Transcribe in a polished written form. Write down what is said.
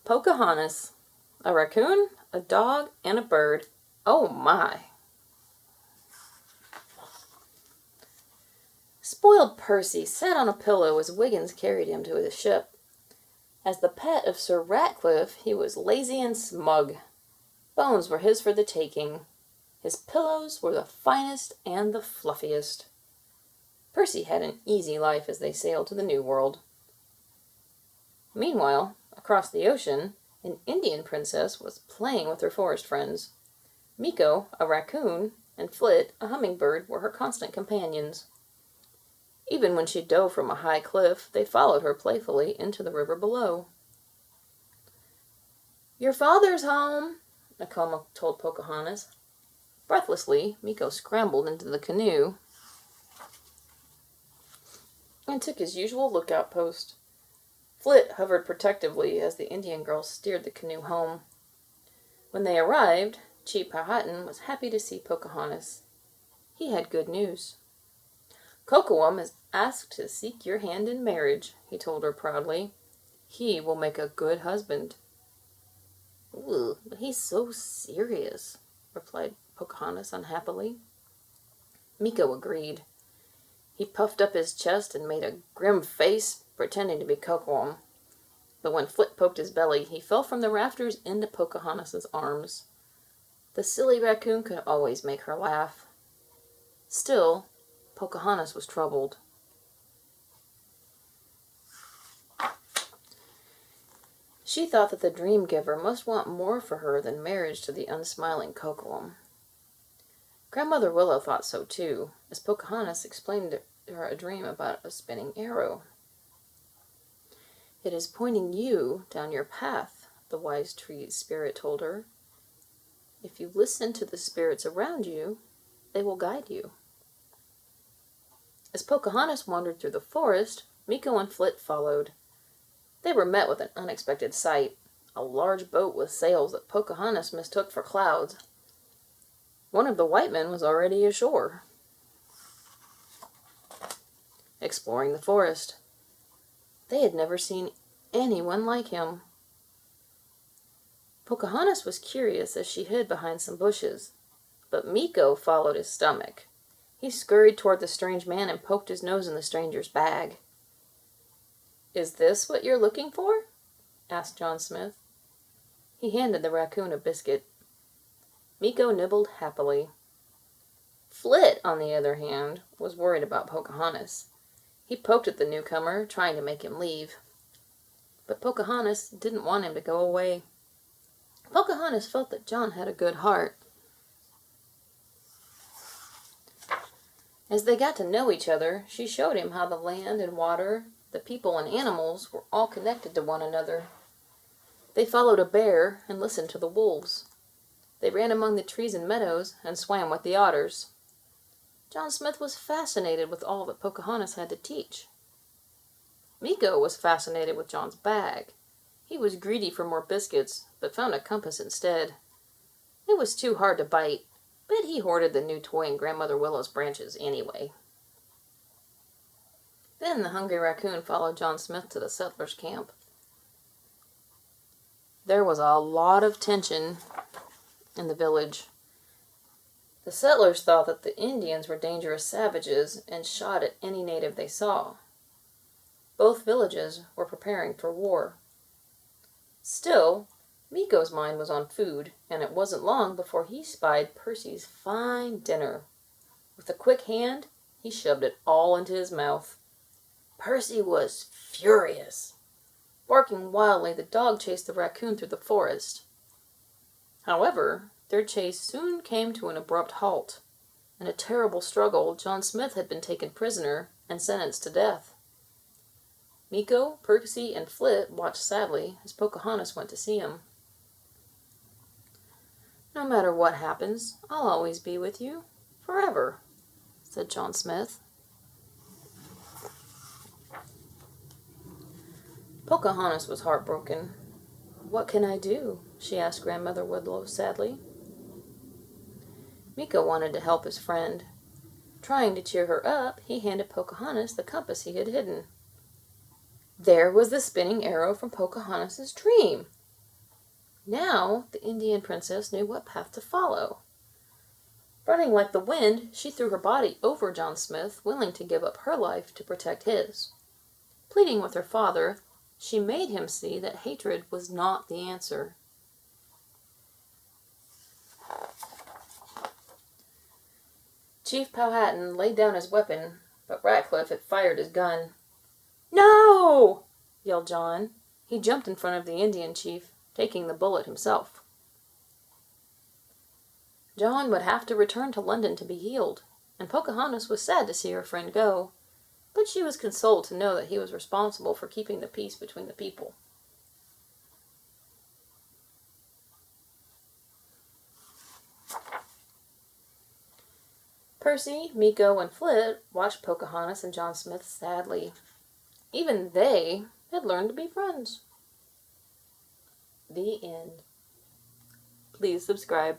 Pocahontas. A raccoon, a dog, and a bird. Oh my! Spoiled Percy sat on a pillow as Wiggins carried him to his ship. As the pet of Sir Ratcliffe, he was lazy and smug. Bones were his for the taking. His pillows were the finest and the fluffiest. Percy had an easy life as they sailed to the New World. Meanwhile, across the ocean, an Indian princess was playing with her forest friends. Meeko, a raccoon, and Flit, a hummingbird, were her constant companions. Even when she dove from a high cliff, they followed her playfully into the river below. "Your father's home," Nakoma told Pocahontas. Breathlessly, Meeko scrambled into the canoe and took his usual lookout post. Flit hovered protectively as the Indian girl steered the canoe home. When they arrived, Chief Powhatan was happy to see Pocahontas. He had good news. "Kocoum is asked to seek your hand in marriage," he told her proudly. "He will make a good husband." "Ooh, but he's so serious," replied Pocahontas unhappily. Meeko agreed. He puffed up his chest and made a grim face, pretending to be Kocoum. But when Flit poked his belly, he fell from the rafters into Pocahontas' arms. The silly raccoon could always make her laugh. Still, Pocahontas was troubled. She thought that the dream giver must want more for her than marriage to the unsmiling Kocoum. Grandmother Willow thought so too, as Pocahontas explained to her a dream about a spinning arrow. "It is pointing you down your path," the wise tree spirit told her. "If you listen to the spirits around you, they will guide you." As Pocahontas wandered through the forest, Meeko and Flit followed. They were met with an unexpected sight, a large boat with sails that Pocahontas mistook for clouds. One of the white men was already ashore, exploring the forest. They had never seen anyone like him. Pocahontas was curious as she hid behind some bushes, but Meeko followed his stomach. He scurried toward the strange man and poked his nose in the stranger's bag. "Is this what you're looking for?" asked John Smith. He handed the raccoon a biscuit. Meeko nibbled happily. Flit, on the other hand, was worried about Pocahontas. He poked at the newcomer, trying to make him leave. But Pocahontas didn't want him to go away. Pocahontas felt that John had a good heart. As they got to know each other, she showed him how the land and water, the people and animals were all connected to one another. They followed a bear and listened to the wolves. They ran among the trees and meadows and swam with the otters. John Smith was fascinated with all that Pocahontas had to teach. Meeko was fascinated with John's bag. He was greedy for more biscuits, but found a compass instead. It was too hard to bite, but he hoarded the new toy in Grandmother Willow's branches anyway. Then the hungry raccoon followed John Smith to the settlers' camp. There was a lot of tension in the village. The settlers thought that the Indians were dangerous savages and shot at any native they saw. Both villages were preparing for war. Still, Meeko's mind was on food, and it wasn't long before he spied Percy's fine dinner. With a quick hand, he shoved it all into his mouth. Percy was furious. Barking wildly, the dog chased the raccoon through the forest. However, their chase soon came to an abrupt halt. In a terrible struggle, John Smith had been taken prisoner and sentenced to death. Meeko, Percy, and Flit watched sadly as Pocahontas went to see him. "No matter what happens, I'll always be with you, forever," said John Smith. Pocahontas was heartbroken. "What can I do?" she asked Grandmother Willow sadly. Meeko wanted to help his friend. Trying to cheer her up, he handed Pocahontas the compass he had hidden. There was the spinning arrow from Pocahontas' dream. Now the Indian princess knew what path to follow. Running like the wind, she threw her body over John Smith, willing to give up her life to protect his. Pleading with her father, she made him see that hatred was not the answer. Chief Powhatan laid down his weapon, but Ratcliffe had fired his gun. "No!" yelled John. He jumped in front of the Indian chief, taking the bullet himself. John would have to return to London to be healed, and Pocahontas was sad to see her friend go, but she was consoled to know that he was responsible for keeping the peace between the people. Percy, Miko, and Flit watched Pocahontas and John Smith sadly. Even they had learned to be friends. The end. Please subscribe.